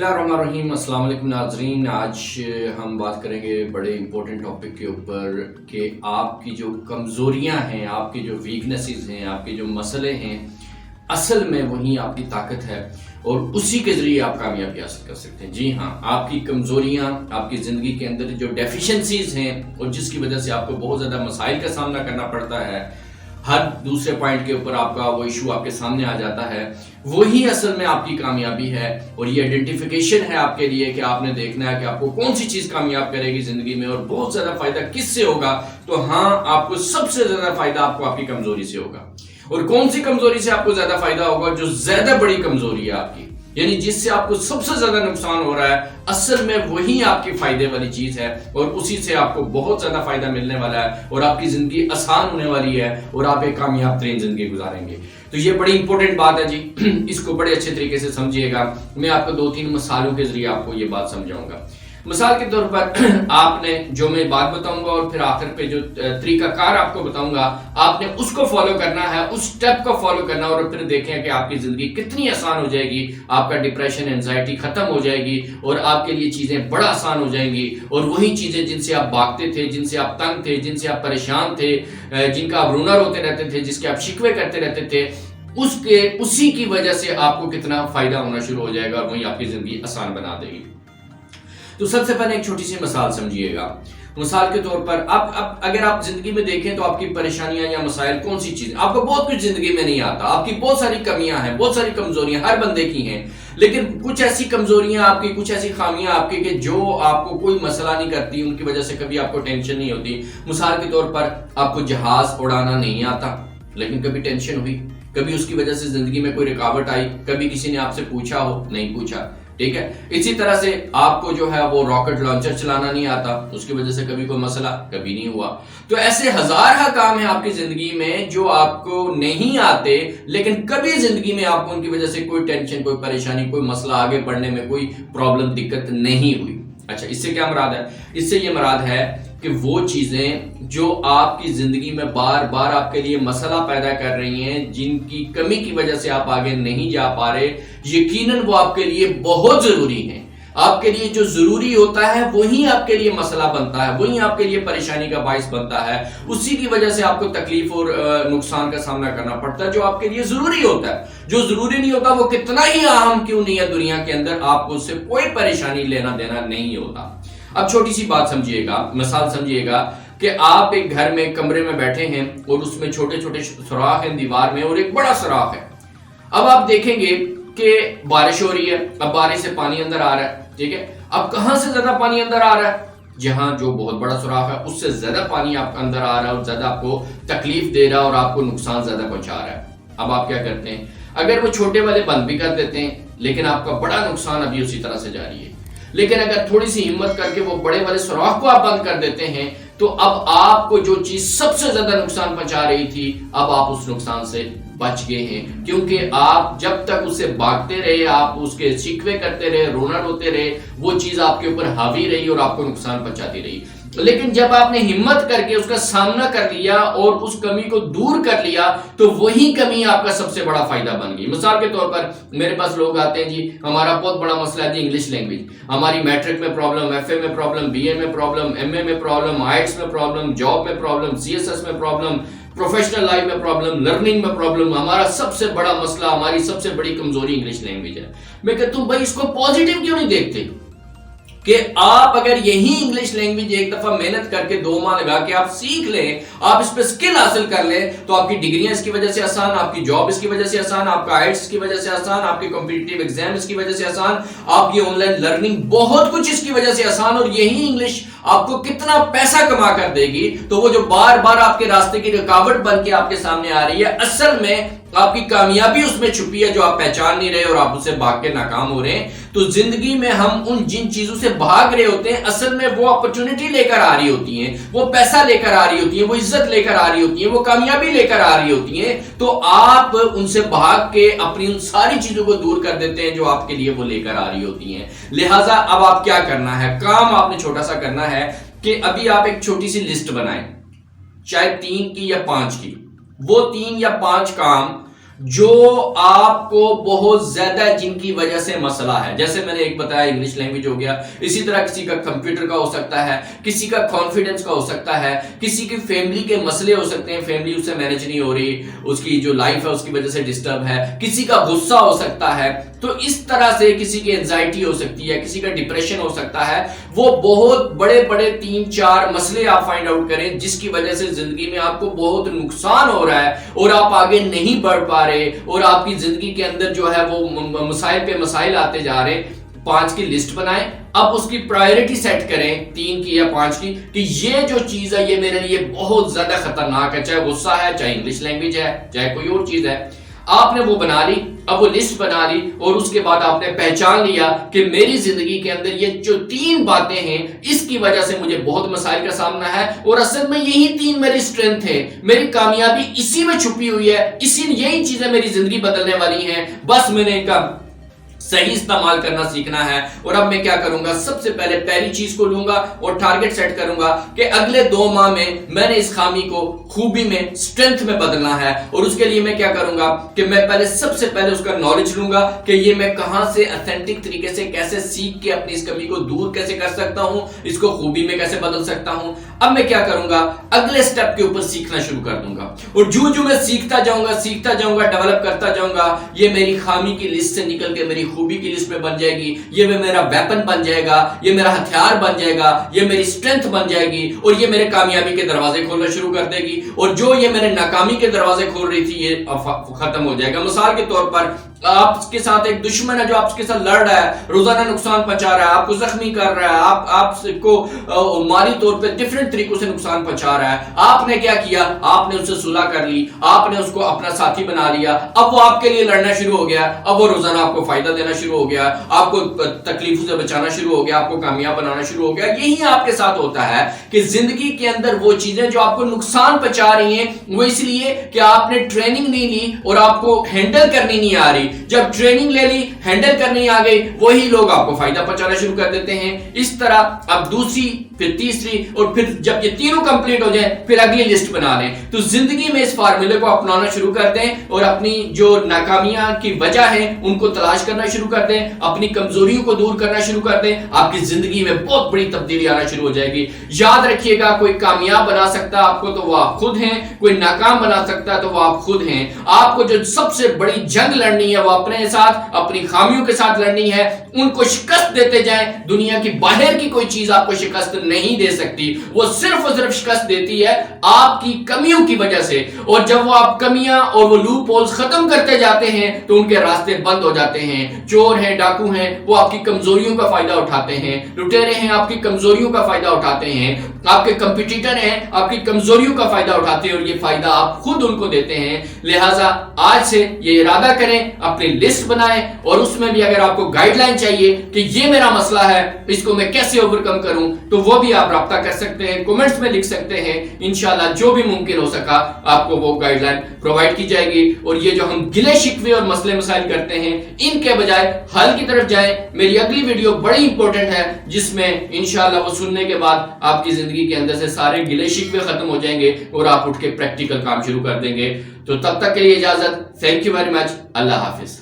بسم اللہ الرحمن الرحیم۔ السلام علیکم ناظرین، آج ہم بات کریں گے بڑے امپورٹنٹ ٹاپک کے اوپر کہ آپ کی جو کمزوریاں ہیں، آپ کی جو ویکنیسز ہیں، آپ کے جو مسئلے ہیں، اصل میں وہی آپ کی طاقت ہے اور اسی کے ذریعے آپ کامیابی حاصل کر سکتے ہیں۔ جی ہاں، آپ کی کمزوریاں، آپ کی زندگی کے اندر جو ڈیفیشنسیز ہیں اور جس کی وجہ سے آپ کو بہت زیادہ مسائل کا سامنا کرنا پڑتا ہے، ہر دوسرے پوائنٹ کے اوپر آپ کا وہ ایشو آپ کے سامنے آ جاتا ہے، وہی اصل میں آپ کی کامیابی ہے۔ اور یہ آئیڈینٹیفیکیشن ہے آپ کے لیے کہ آپ نے دیکھنا ہے کہ آپ کو کون سی چیز کامیاب کرے گی زندگی میں اور بہت زیادہ فائدہ کس سے ہوگا۔ تو ہاں، آپ کو سب سے زیادہ فائدہ آپ کو آپ کی کمزوری سے ہوگا۔ اور کون سی کمزوری سے آپ کو زیادہ فائدہ ہوگا؟ جو زیادہ بڑی کمزوری ہے آپ کی، یعنی جس سے آپ کو سب سے زیادہ نقصان ہو رہا ہے، اصل میں وہی آپ کی فائدے والی چیز ہے اور اسی سے آپ کو بہت زیادہ فائدہ ملنے والا ہے اور آپ کی زندگی آسان ہونے والی ہے اور آپ ایک کامیاب ترین زندگی گزاریں گے۔ تو یہ بڑی امپورٹنٹ بات ہے جی، اس کو بڑے اچھے طریقے سے سمجھیے گا۔ میں آپ کو 2-3 مثالوں کے ذریعے آپ کو یہ بات سمجھاؤں گا۔ مثال کے طور پر آپ نے جو میں بات بتاؤں گا اور پھر آخر پہ جو طریقہ کار آپ کو بتاؤں گا، آپ نے اس کو فالو کرنا ہے، اس سٹیپ کو فالو کرنا اور پھر دیکھیں کہ آپ کی زندگی کتنی آسان ہو جائے گی، آپ کا ڈپریشن، اینزائٹی ختم ہو جائے گی اور آپ کے لیے چیزیں بڑا آسان ہو جائیں گی۔ اور وہی چیزیں جن سے آپ بھاگتے تھے، جن سے آپ تنگ تھے، جن سے آپ پریشان تھے، جن کا آپ رونا روتے رہتے تھے، جس کے آپ شکوے کرتے رہتے تھے، اسی کی وجہ سے آپ کو کتنا فائدہ ہونا شروع ہو جائے گا اور وہی آپ کی زندگی آسان بنا دے گی۔ تو سب سے پہلے ایک چھوٹی سی مثال سمجھیے گا۔ مثال کے طور پر اب اگر آپ زندگی میں دیکھیں تو آپ کی پریشانیاں یا مسائل کون سی چیز، آپ کو بہت کچھ زندگی میں نہیں آتا، آپ کی بہت ساری کمیاں ہیں، بہت ساری کمزوریاں ہر بندے کی ہیں، لیکن کچھ ایسی کمزوریاں آپ کی، کچھ ایسی خامیاں آپ کی کہ جو آپ کو کوئی مسئلہ نہیں کرتی، ان کی وجہ سے کبھی آپ کو ٹینشن نہیں ہوتی۔ مثال کے طور پر آپ کو جہاز اڑانا نہیں آتا، لیکن کبھی ٹینشن ہوئی، کبھی اس کی وجہ سے زندگی میں کوئی رکاوٹ آئی، کبھی کسی نے آپ سے پوچھا ہو، نہیں پوچھا، ٹھیک ہے۔ اسی طرح سے آپ کو جو ہے وہ راکٹ لانچر چلانا نہیں آتا، اس کی وجہ سے کبھی کوئی مسئلہ کبھی نہیں ہوا۔ تو ایسے ہزارہ کام ہیں آپ کی زندگی میں جو آپ کو نہیں آتے، لیکن کبھی زندگی میں آپ کو ان کی وجہ سے کوئی ٹینشن، کوئی پریشانی، کوئی مسئلہ آگے بڑھنے میں کوئی پرابلم، دقت نہیں ہوئی۔ اچھا، اس سے کیا مراد ہے؟ اس سے یہ مراد ہے کہ وہ چیزیں جو آپ کی زندگی میں بار بار آپ کے لیے مسئلہ پیدا کر رہی ہیں، جن کی کمی کی وجہ سے آپ آگے نہیں جا پا رہے، یقیناً وہ آپ کے لیے بہت ضروری ہیں۔ آپ کے لیے جو ضروری ہوتا ہے وہی آپ کے لیے مسئلہ بنتا ہے، وہی آپ کے لیے پریشانی کا باعث بنتا ہے، اسی کی وجہ سے آپ کو تکلیف اور نقصان کا سامنا کرنا پڑتا ہے۔ جو آپ کے لیے ضروری ہوتا ہے، جو ضروری نہیں ہوتا، وہ کتنا ہی اہم کیوں نہیں ہے دنیا کے اندر، آپ کو اس سے کوئی پریشانی لینا دینا نہیں ہوتا۔ اب چھوٹی سی بات سمجھیے گا، مثال سمجھیے گا کہ آپ ایک گھر میں کمرے میں بیٹھے ہیں اور اس میں چھوٹے چھوٹے سوراخ ہیں دیوار میں اور ایک بڑا سوراخ ہے۔ اب آپ دیکھیں گے کہ بارش ہو رہی ہے، اب بارش سے پانی اندر آ رہا ہے، ٹھیک ہے۔ اب کہاں سے زیادہ پانی اندر آ رہا ہے؟ جہاں جو بہت بڑا سوراخ ہے اس سے زیادہ پانی آپ اندر آ رہا ہے اور زیادہ آپ کو تکلیف دے رہا ہے اور آپ کو نقصان زیادہ پہنچا رہا ہے۔ اب آپ کیا کرتے ہیں؟ اگر وہ چھوٹے والے بند بھی کر دیتے ہیں، لیکن آپ کا بڑا نقصان ابھی اسی طرح سے جاری ہے۔ لیکن اگر تھوڑی سی ہمت کر کے وہ بڑے والے سوراخ کو آپ بند کر دیتے ہیں تو اب آپ کو جو چیز سب سے زیادہ نقصان پہنچا رہی تھی، اب آپ اس نقصان سے بچ گئے ہیں، کیونکہ آپ جب تک اس سے بھاگتے رہے، آپ اس کے شکوے کرتے رہے، رونا روتے رہے، وہ چیز آپ کے اوپر حاوی رہی اور آپ کو نقصان پہنچاتی رہی۔ لیکن جب آپ نے ہمت کر کے اس کا سامنا کر لیا اور اس کمی کو دور کر لیا تو وہی کمی آپ کا سب سے بڑا فائدہ بن گئی۔ مثال کے طور پر میرے پاس لوگ آتے ہیں، جی ہمارا بہت بڑا مسئلہ ہے جی انگلش لینگویج، ہماری میٹرک میں پرابلم، ایف اے میں پرابلم، بی اے میں پرابلم، ایم اے میں پرابلم، آئٹس میں پرابلم، جاب میں پرابلم، سی ایس ایس میں پرابلم، پروفیشنل لائف میں پرابلم، لرننگ میں پرابلم، ہمارا سب سے بڑا مسئلہ، ہماری سب سے بڑی کمزوری انگلش لینگویج ہے۔ میں کہتا ہوں بھائی اس کو پازیٹیو کیوں نہیں دیکھتے کہ آپ اگر یہی انگلش لینگویج ایک دفعہ محنت کر کے 2 ماہ لگا کے آپ سیکھ لیں، آپ اس پہ سکل حاصل کر لیں، تو آپ کی ڈگریاں اس کی وجہ سے آسان، آپ کی جاب اس کی وجہ سے آسان، آپ کا آئٹس کی وجہ سے آسان، آپ کے کمپیٹیٹیو ایگزام اس کی وجہ سے آسان، آپ کی آن لائن لرننگ بہت کچھ اس کی وجہ سے آسان، اور یہی انگلش آپ کو کتنا پیسہ کما کر دے گی۔ تو وہ جو بار بار آپ کے راستے کی رکاوٹ بن کے آپ کے سامنے آ رہی ہے، اصل میں آپ کی کامیابی اس میں چھپی ہے جو آپ پہچان نہیں رہے اور آپ اسے بھاگ کے ناکام ہو رہے ہیں۔ تو زندگی میں ہم ان جن چیزوں سے بھاگ رہے ہوتے ہیں، اصل میں وہ اپرچونٹی لے کر آ رہی ہوتی ہیں، وہ پیسہ لے کر آ رہی ہوتی ہیں، وہ عزت لے کر آ رہی ہوتی ہیں، وہ کامیابی لے کر آ رہی ہوتی ہیں۔ تو آپ ان سے بھاگ کے اپنی ان ساری چیزوں کو دور کر دیتے ہیں جو آپ کے لیے وہ لے کر آ رہی ہوتی ہیں۔ لہٰذا اب آپ کیا کرنا ہے؟ کام آپ نے چھوٹا سا کرنا ہے کہ ابھی آپ ایک چھوٹی سی لسٹ بنائیں، چاہے 3 کی یا 5 کی، وہ 3 یا 5 کام جو آپ کو بہت زیادہ جن کی وجہ سے مسئلہ ہے، جیسے میں نے ایک بتایا انگلش لینگویج ہو گیا، اسی طرح کسی کا کمپیوٹر کا ہو سکتا ہے، کسی کا کانفیڈنس کا ہو سکتا ہے، کسی کی فیملی کے مسئلے ہو سکتے ہیں، فیملی اس سے مینج نہیں ہو رہی، اس کی جو لائف ہے اس کی وجہ سے ڈسٹرب ہے، کسی کا غصہ ہو سکتا ہے، تو اس طرح سے کسی کی انزائٹی ہو سکتی ہے، کسی کا ڈپریشن ہو سکتا ہے، وہ بہت بڑے بڑے 3-4 مسئلے آپ فائنڈ آؤٹ کریں جس کی وجہ سے زندگی میں آپ کو بہت نقصان ہو رہا ہے اور آپ آگے نہیں بڑھ پا رہے اور آپ کی زندگی کے اندر جو ہے وہ مسائل پہ مسائل آتے جا رہے. 5 کی لسٹ بنائیں، اب اس کی پرائیورٹی سیٹ کریں 3 کی یا 5 کی کہ یہ جو چیز ہے یہ میرے لیے بہت زیادہ خطرناک ہے، چاہے غصہ ہے، چاہے انگلش لینگویج ہے، چاہے کوئی اور چیز ہے. آپ نے وہ بنا لی، اب وہ لسٹ بنا لی اور اس کے بعد آپ نے پہچان لیا کہ میری زندگی کے اندر یہ جو 3 باتیں ہیں اس کی وجہ سے مجھے بہت مسائل کا سامنا ہے اور اصل میں یہی 3 میری سٹرینتھ ہے، میری کامیابی اسی میں چھپی ہوئی ہے، یہی چیزیں میری زندگی بدلنے والی ہیں، بس میں نے ان کا صحیح استعمال کرنا سیکھنا ہے. اور اب میں کیا کروں گا، سب سے پہلی چیز کو لوں گا اور ٹارگٹ سیٹ کروں گا کہ اگلے 2 ماہ میں میں نے اس خامی کو خوبی میں، سٹرینتھ میں بدلنا ہے. اور اس کے لیے میں کیا کروں گا کہ میں سب سے پہلے اس کا نالج لوں گا کہ یہ میں کہاں سے اتھینٹک طریقے سے کیسے سیکھ کے اپنی اس کمی کو دور کیسے کر سکتا ہوں، اس کو خوبی میں کیسے بدل سکتا ہوں. اب میں کیا کروں گا، اگلے سٹیپ کے اوپر سیکھنا شروع کر دوں گا اور جو میں سیکھتا جاؤں گا ڈیولپ کرتا جاؤں گا، یہ میری خامی کی لسٹ سے نکل کے میری خوبی کی لسٹ میں بن جائے گی، یہ میرا ویپن بن جائے گا، یہ میرا ہتھیار بن جائے گا، یہ میری سٹرینتھ بن جائے گی اور یہ میرے کامیابی کے دروازے کھولنا شروع کر دے گی. اور جو یہ میرے ناکامی کے دروازے کھول رہی تھی یہ ختم ہو جائے گا. مثال کے طور پر آپ کے ساتھ ایک دشمن ہے جو آپ کے ساتھ لڑ رہا ہے، روزانہ نقصان پہنچا رہا ہے، آپ کو زخمی کر رہا ہے، آپ کو مالی طور پہ ڈیفرنٹ طریقوں سے نقصان پہنچا رہا ہے. آپ نے کیا کیا، آپ نے اس سے صلح کر لی، آپ نے اس کو اپنا ساتھی بنا لیا، اب وہ آپ کے لیے لڑنا شروع ہو گیا، اب وہ روزانہ آپ کو فائدہ دینا شروع ہو گیا، آپ کو تکلیفوں سے بچانا شروع ہو گیا، آپ کو کامیاب بنانا شروع ہو گیا. یہی آپ کے ساتھ ہوتا ہے کہ زندگی کے اندر وہ چیزیں جو آپ کو نقصان پہنچا رہی ہیں وہ اس لیے کہ آپ نے ٹریننگ نہیں لی اور آپ کو ہینڈل کرنی نہیں آ رہی. جب ٹریننگ لے لی، ہینڈل کرنی آ گئی، وہی لوگ آپ کو فائدہ پہنچانا شروع کر دیتے ہیں. اس طرح اب دوسری، پھر تیسری اور پھر جب یہ تینوں کمپلیٹ ہو جائیں پھر اگلی لسٹ بنا لیں. تو زندگی میں اس فارمولے کو اپنانا شروع کر دیں اور اپنی جو ناکامیاں کی وجہ ہے ان کو تلاش کرنا شروع کر دیں، اپنی کمزوریوں کو دور کرنا شروع کر دیں. آپ کی زندگی میں بہت بڑی تبدیلی آنا شروع ہو جائے گی. یاد رکھیے گا، کوئی کامیاب بنا سکتا ہے آپ کو تو وہ آپ خود ہیں، کوئی ناکام بنا سکتا ہے تو وہ آپ خود ہیں. آپ کو جو سب سے بڑی جنگ لڑنی ہے وہ اپنے ساتھ، اپنی خامیوں کے ساتھ لڑنی ہے. ان کو شکست دیتے جائیں. دنیا کی باہر کی کوئی چیز آپ کو شکست نہیں دے سکتی، وہ صرف اور صرف شکست دیتی ہے آپ کی کمیوں کی وجہ سے. اور جب وہ آپ کمیاں اور وہ لوپ ہولز ختم کرتے جاتے ہیں تو ان کے راستے بند ہو جاتے ہیں. چور ہیں، ڈاکو ہیں، وہ آپ کی کمزوریوں کا فائدہ اٹھاتے ہیں. لٹیرے ہیں، آپ کی کمزوریوں کا فائدہ اٹھاتے ہیں. آپ کے کمپٹیٹر ہیں، آپ کی کمزوریوں کا فائدہ اٹھاتے ہیں اور یہ فائدہ آپ خود ان کو دیتے ہیں. لہٰذا آج سے یہ ارادہ کریں، اپنی لسٹ بنائیں اور اس میں بھی اگر آپ کو گائیڈ لائن چاہیے کہ یہ میرا مسئلہ ہے، اس کو میں کیسے اوورکم کروں، تو وہ بھی آپ رابطہ کر سکتے ہیں، کمنٹس میں لکھ سکتے ہیں. انشاءاللہ جو بھی ممکن ہو سکا آپ کو وہ گائیڈ لائن پرووائڈ کی جائے گی. اور یہ جو ہم گلے شکوے اور مسئلے مسائل کرتے ہیں ان کے بجائے حل کی طرف جائیں. میری اگلی ویڈیو بڑی امپورٹنٹ ہے جس میں انشاءاللہ وہ سننے کے بعد آپ کی زندگی کے اندر سے سارے گلے شکوے ختم ہو جائیں گے اور آپ اٹھ کے پریکٹیکل کام شروع کر دیں گے. تو تب تک کے لیے اجازت. Thank you very much. اللہ حافظ.